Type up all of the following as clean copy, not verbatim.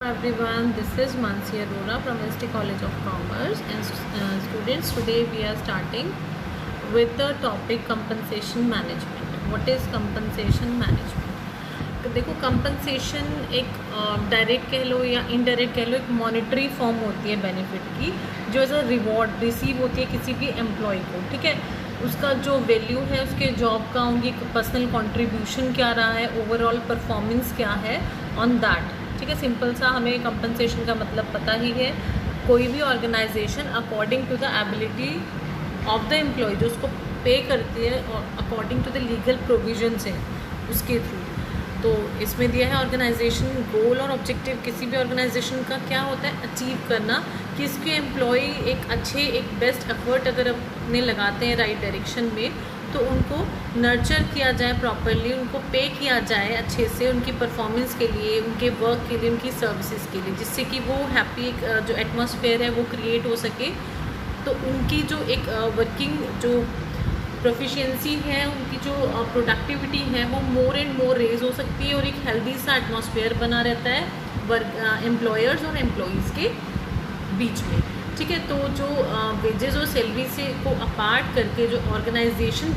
Everyone, this is Mansi Arora from ST College of Commerce, and students, today we are starting with the topic compensation management. What is compensation management? तो देखो, compensation एक direct कह लो या indirect कह लो, एक monetary form होती है benefit की, जो एज अ रिवॉर्ड रिसीव होती है किसी भी एम्प्लॉय को। ठीक है, उसका जो वैल्यू है, उसके जॉब का, उनकी पर्सनल कंट्रीब्यूशन क्या रहा है, ओवरऑल परफॉर्मेंस क्या है ऑन दैट। ठीक है, सिंपल सा हमें कंपनसेशन का मतलब पता ही है। कोई भी organisation according to the ability of the employ जो उसको पे करती है और according to the legal provisions है उसके थ्रू। तो इसमें दिया है ऑर्गेनाइजेशन गोल और ऑब्जेक्टिव किसी भी ऑर्गेनाइजेशन का क्या होता है, अचीव करना कि इसके एम्प्लॉय एक बेस्ट एफर्ट अगर अपने लगाते हैं राइट डायरेक्शन में, तो उनको नर्चर किया जाए प्रॉपरली, उनको पे किया जाए अच्छे से उनकी परफॉर्मेंस के लिए, उनके वर्क के लिए, उनकी सर्विसेज के लिए, जिससे कि वो हैप्पी जो एटमॉस्फेयर है वो क्रिएट हो सके। तो उनकी जो एक वर्किंग जो प्रोफिशिएंसी है, उनकी जो प्रोडक्टिविटी है वो मोर एंड मोर रेज हो सकती है और एक हेल्दी सा एटमॉस्फेयर बना रहता है वर्क एम्प्लॉयर्स और एम्प्लॉयज़ के बीच में। ठीक है, तो जो वेजेस और सैलरी से को अपार्ट करके जो ऑर्गेनाइजेशन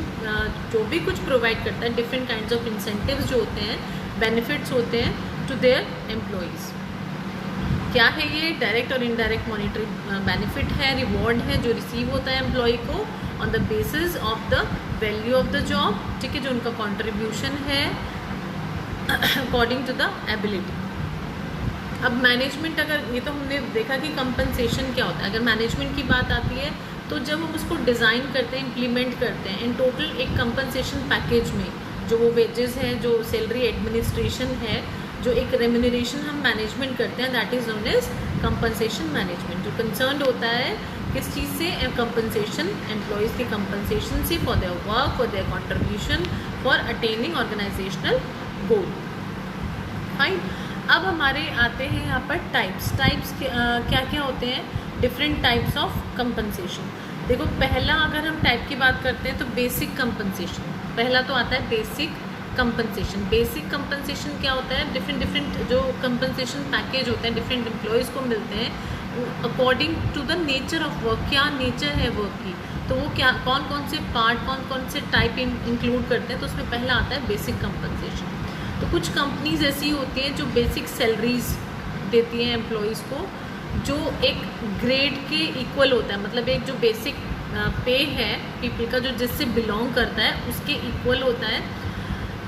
जो भी कुछ प्रोवाइड करता है, डिफरेंट काइंड्स ऑफ इंसेंटिव्स जो होते हैं, बेनिफिट्स होते हैं टू देयर एम्प्लॉयज़। क्या है ये? डायरेक्ट और इनडायरेक्ट मॉनिटरी बेनिफिट है, रिवॉर्ड है जो रिसीव होता है एम्प्लॉय को on the basis of the value of the job. ठीक है, जो उनका कॉन्ट्रीब्यूशन है अकॉर्डिंग टू द एबिलिटी। अब मैनेजमेंट, अगर ये तो हमने देखा कि कंपनसेशन क्या होता है। अगर मैनेजमेंट की बात आती है तो जब हम उसको डिज़ाइन करते हैं, इम्प्लीमेंट करते हैं, इन टोटल एक कंपनसेशन पैकेज में जो वो वेजेस हैं, जो सैलरी एडमिनिस्ट्रेशन है, जो एक रेम्यूनरेशन हम मैनेजमेंट करते हैं, that is known as compensation management. जो कंसर्न होता है किस चीज़ से? कंपनसेशन, एम्प्लॉयज़ के कंपनसेशन से for their work, for their contribution, for attaining organisational goal. Fine. अब हमारे आते हैं यहाँ पर टाइप्स क्या क्या होते हैं, डिफरेंट टाइप्स ऑफ कंपनसेशन। देखो, पहला अगर हम टाइप की बात करते हैं तो बेसिक कंपनसेशन पहला तो आता है। बेसिक कंपनसेशन क्या होता है? डिफरेंट जो कंपनसेशन पैकेज होते हैं डिफरेंट एम्प्लॉयज़ को मिलते हैं according to the nature of work. क्या नेचर है वर्क की, तो वो क्या कौन कौन से पार्ट, कौन कौन से टाइप इंक्लूड करते हैं। तो उसमें पहला आता है बेसिक कंपनसेशन। तो कुछ कंपनीज ऐसी होती हैं जो बेसिक सैलरीज देती हैं एम्प्लॉयज़ को, जो एक ग्रेड के इक्वल होता है, मतलब एक जो बेसिक पे है पीपल का जो जिससे बिलोंग करता है उसके इक्वल होता है।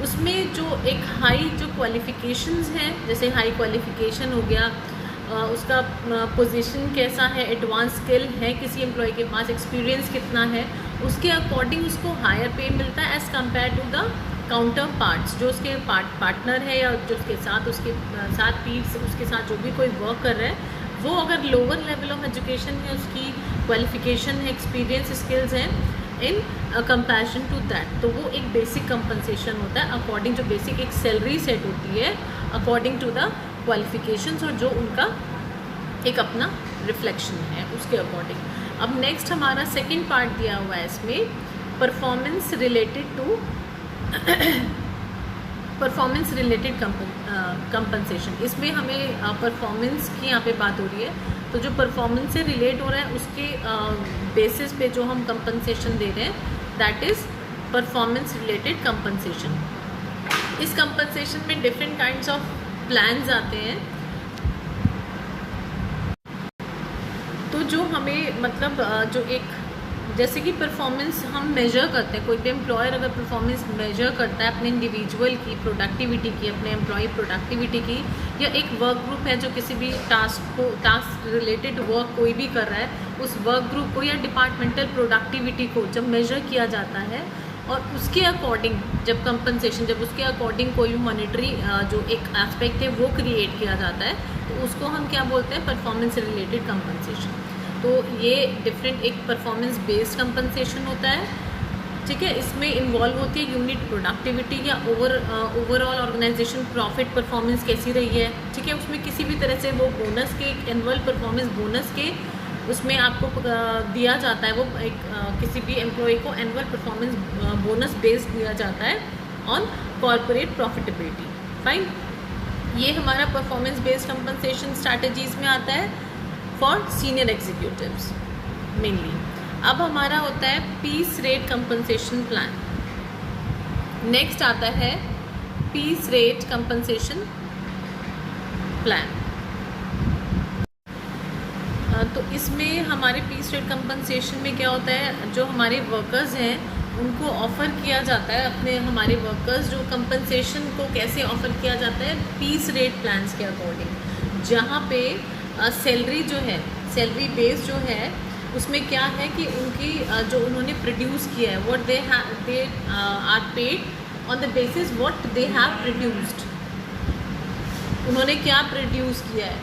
उसमें जो एक हाई जो क्वालिफ़िकेशंस हैं, जैसे हाई क्वालिफ़िकेशन हो गया, उसका पोजीशन कैसा है, एडवांस स्किल है किसी एम्प्लॉय के पास, एक्सपीरियंस कितना है, उसके अकॉर्डिंग उसको हायर पे मिलता है as compare to the counterparts जो उसके पार्टनर है या जो उसके साथ पीट्स उसके साथ जो भी कोई वर्क कर रहा है, वो अगर लोअर लेवल ऑफ एजुकेशन है, उसकी क्वालिफ़िकेशन है, एक्सपीरियंस, स्किल्स हैं इन कंपैरिजन टू दैट, तो वो एक बेसिक कंपनसेशन होता है अकॉर्डिंग, जो बेसिक एक सैलरी सेट होती है अकॉर्डिंग टू द क्वालिफ़िकेशंस और जो उनका एक अपना रिफ्लेक्शन है उसके अकॉर्डिंग। अब नेक्स्ट हमारा सेकंड पार्ट दिया हुआ है इसमें, परफॉर्मेंस रिलेटेड कंपनसेशन। इसमें हमें परफॉर्मेंस की यहाँ पे बात हो रही है, तो जो परफॉर्मेंस से रिलेट हो रहा है उसके बेसिस पे जो हम कंपनसेशन दे रहे हैं, that is performance related compensation. इस कंपनसेशन में डिफरेंट काइंड्स ऑफ प्लान्स आते हैं। तो जो हमें मतलब जो एक जैसे कि परफॉर्मेंस हम मेजर करते हैं, कोई भी एम्प्लॉयर अगर परफॉर्मेंस मेजर करता है अपने इंडिविजुअल की प्रोडक्टिविटी की, अपने एम्प्लॉय प्रोडक्टिविटी की, या एक वर्क ग्रुप है जो किसी भी टास्क रिलेटेड वर्क कोई भी कर रहा है, उस वर्क ग्रुप को या डिपार्टमेंटल प्रोडक्टिविटी को जब मेजर किया जाता है और उसके अकॉर्डिंग जब कंपनसेशन, जब उसके अकॉर्डिंग कोई भी मॉनिटरी जो एक एस्पेक्ट है वो क्रिएट किया जाता है, तो उसको हम क्या बोलते हैं? Performance related compensation. तो ये डिफरेंट एक परफॉर्मेंस बेस्ड कंपनसेशन होता है। ठीक है, इसमें इन्वॉल्व होती है यूनिट प्रोडक्टिविटी या ओवरऑल ऑर्गेनाइजेशन प्रॉफिट परफॉर्मेंस कैसी रही है। ठीक है, उसमें किसी भी तरह से वो बोनस के एनुअल परफॉर्मेंस बोनस के उसमें आपको दिया जाता है, वो एक किसी भी एम्प्लॉय को एनुअल परफॉर्मेंस बोनस बेस्ड दिया जाता है ऑन कॉर्पोरेट प्रॉफिटेबिलिटी। फाइन। ये हमारा परफॉर्मेंस बेस्ड कंपनसेशन स्ट्रैटेजीज में आता है फॉर सीनियर एग्जीक्यूटिव्स मेनली। अब हमारा होता है piece rate compensation plan. Next आता है पीस रेट कंपनसेशन प्लान। तो इसमें हमारे पीस रेट कंपनसेशन में क्या होता है, जो हमारे वर्कर्स हैं उनको ऑफ़र किया जाता है, अपने हमारे वर्कर्स जो कंपनसेशन को कैसे ऑफ़र किया जाता है पीस रेट प्लान्स के अकॉर्डिंग, जहाँ पे सैलरी जो है, सैलरी बेस जो है उसमें क्या है कि उनकी जो उन्होंने प्रोड्यूस किया है what they are paid on the basis what they have produced, उन्होंने क्या प्रोड्यूस किया है,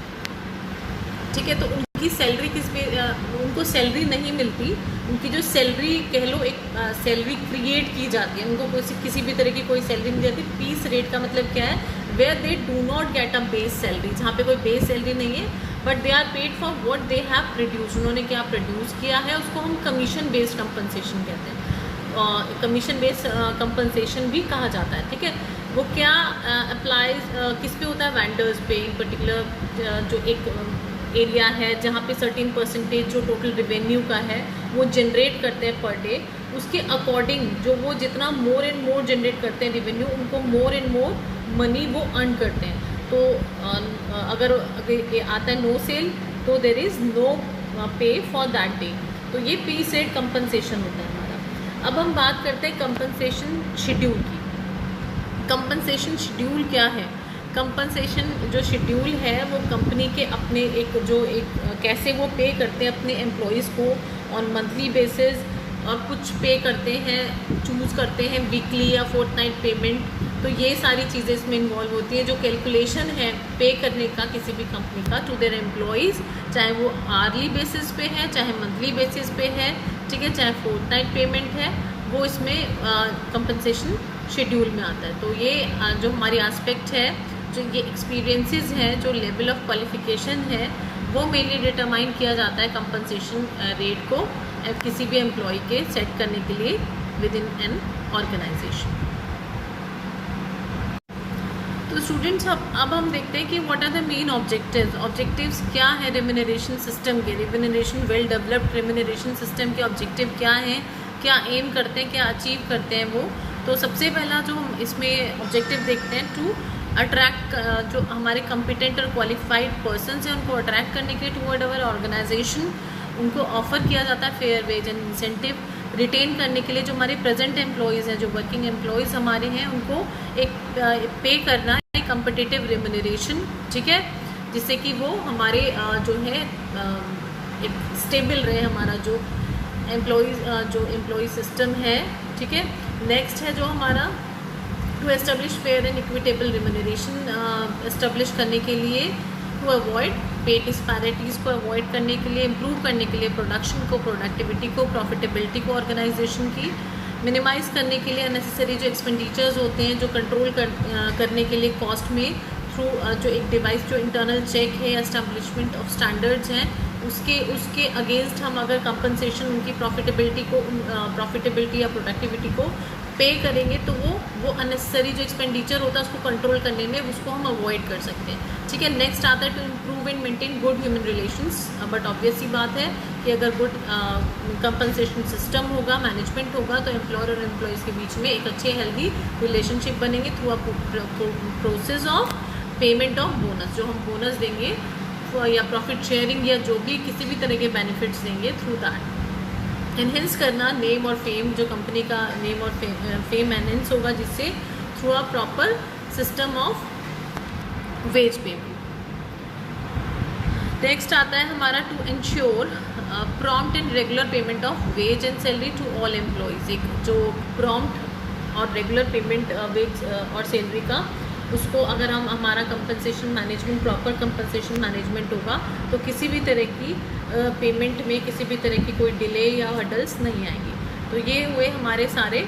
ठीक है। तो उनकी सैलरी किस पे, उनको सैलरी नहीं मिलती, उनकी जो सैलरी कह लो एक सैलरी क्रिएट की जाती है, उनको किसी भी तरह की कोई सैलरी नहीं जाती। पीस रेट का मतलब क्या है, where they do not get a base salary, जहाँ पे कोई बेस सैलरी नहीं है but they are paid for what they have produce, उन्होंने क्या प्रोड्यूस किया है, उसको हम कमीशन बेस्ड कंपनसेशन कहते हैं, कमीशन बेस्ड कंपनसेशन भी कहा जाता है, ठीक है। वो क्या अप्लाइज किस पे होता है, वेंडर्स पे इन पर्टिकुलर, जो एक एरिया है जहाँ पे सर्टेन परसेंटेज जो टोटल रिवेन्यू का है वो जनरेट करते हैं पर डे, उसके अकॉर्डिंग जो वो जितना मोर एंड मोर जनरेट करते हैं रिवेन्यू, उनको मोर एंड मोर मनी वो अर्न करते हैं। तो अगर ये आता है नो सेल तो देर इज़ नो पे फॉर दैट डे, तो ये पीस रेट कंपनसेशन होता है हमारा। अब हम बात करते हैं कंपनसेशन शेड्यूल की। कंपनसेशन शेड्यूल क्या है, कंपनसेशन जो शेड्यूल है वो कंपनी के अपने कैसे वो पे करते हैं अपने एम्प्लॉयज़ को ऑन मंथली बेसिस, और कुछ पे करते हैं, चूज़ करते हैं वीकली या फोर्टनाइट पेमेंट, तो ये सारी चीज़ें इसमें इन्वॉल्व होती हैं। जो कैलकुलेशन है पे करने का किसी भी कंपनी का टू देयर एम्प्लॉयज़, चाहे वो आर्ली बेसिस पे है, चाहे मंथली बेसिस पे है, ठीक है, चाहे फोर्टनाइट पेमेंट है, वो इसमें कंपनसेशन शेड्यूल में आता है। तो ये जो हमारी एस्पेक्ट है, जो ये एक्सपीरियंसेस हैं, जो लेवल ऑफ क्वालिफिकेशन है, वो मेनली डिटरमाइन किया जाता है कंपनसेशन रेट को किसी भी एम्प्लॉय के सेट करने के लिए विद इन एन ऑर्गेनाइजेशन। तो स्टूडेंट्स अब हम देखते हैं कि what are the main objectives क्या है रेम्यूनरेशन सिस्टम के, remuneration well developed remuneration system के ऑब्जेक्टिव क्या हैं, क्या एम करते हैं, क्या अचीव करते हैं वो। तो सबसे पहला जो हम इसमें ऑब्जेक्टिव देखते हैं, टू अट्रैक्ट जो हमारे कॉम्पिटेंट और क्वालिफाइड पर्सनस हैं उनको अट्रैक्ट करने के लिए टूवर्ड अवर ऑर्गेनाइजेशन, उनको ऑफ़र किया जाता है fair wage and incentive. Retain करने के लिए जो हमारे प्रेजेंट एम्प्लॉयज़ हैं, जो वर्किंग एम्प्लॉयज़ हमारे हैं, उनको एक पे करना एक कम्पिटिटिव रेम्यूनरेशन, ठीक है, जिससे कि वो हमारे जो है एक स्टेबल रहे हमारा जो एम्प्लॉय सिस्टम है, ठीक है। नेक्स्ट है जो हमारा to establish fair and equitable remuneration establish करने के लिए, टू अवॉइड पे डिस्पैरिटीज़ को अवॉइड करने के लिए, इम्प्रूव करने के लिए प्रोडक्शन को, प्रोडक्टिविटी को, प्रॉफिटेबिलिटी को ऑर्गेनाइजेशन की, मिनिमाइज़ करने के लिए अननेसेसरी जो एक्सपेंडिचर्स होते हैं, जो कंट्रोल करने के लिए कॉस्ट में थ्रू जो एक डिवाइस जो इंटरनल चेक है या एस्टेब्लिशमेंट ऑफ स्टैंडर्ड्स हैं, उसके अगेंस्ट हम अगर कंपनसेशन उनकी प्रॉफिटेबिलिटी या प्रोडक्टिविटी को पे करेंगे तो वो अननेसेसरी जो एक्सपेंडिचर होता है उसको कंट्रोल करने में उसको हम अवॉइड कर सकते हैं, ठीक है। नेक्स्ट आता है to improve and maintain good human relations, but obvious सी बात है कि अगर गुड कंपनसेशन सिस्टम होगा, मैनेजमेंट होगा, तो एम्प्लॉयर और एम्प्लॉयज़ के बीच में एक अच्छे हेल्दी रिलेशनशिप बनेंगे through a process of payment of bonus, जो हम बोनस देंगे या प्रॉफिट शेयरिंग या जो भी किसी भी तरह के बेनिफिट्स देंगे थ्रू दैट। एनहेंस करना नेम और फेम, जो कंपनी का नेम और फेम एनहेंस होगा जिससे through a proper system of wage payment. Next आता है हमारा to ensure prompt and regular payment of wage and salary to all employees. एक जो प्रॉम्प्ट और रेगुलर पेमेंट वेज और सैलरी का, उसको अगर हम हमारा compensation management proper compensation management होगा तो किसी भी तरह की पेमेंट में किसी भी तरह की कोई डिले या हर्डल्स नहीं आएंगी। तो ये हुए हमारे सारे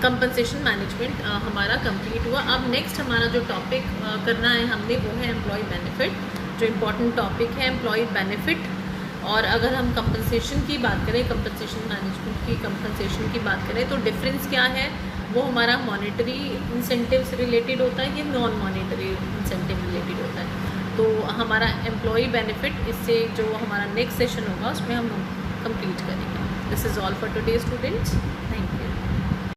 कंपनसेशन मैनेजमेंट हमारा कंप्लीट हुआ। अब नेक्स्ट हमारा जो टॉपिक करना है हमने वो है एम्प्लॉय बेनिफिट, जो इम्पोर्टेंट टॉपिक है एम्प्लॉय बेनिफिट। और अगर हम कंपनसेशन की बात करें, कंपनसेशन मैनेजमेंट की कंपनसेशन की बात करें तो डिफरेंस क्या है वो हमारा मॉनेटरी इंसेंटिव से रिलेटेड होता है, ये नॉन मॉनेटरी इंसेंटिव रिलेटेड होता है। तो हमारा एम्प्लॉई बेनिफिट इससे जो हमारा नेक्स्ट सेशन होगा उसमें हम कंप्लीट करेंगे। This is all for today students, thank you.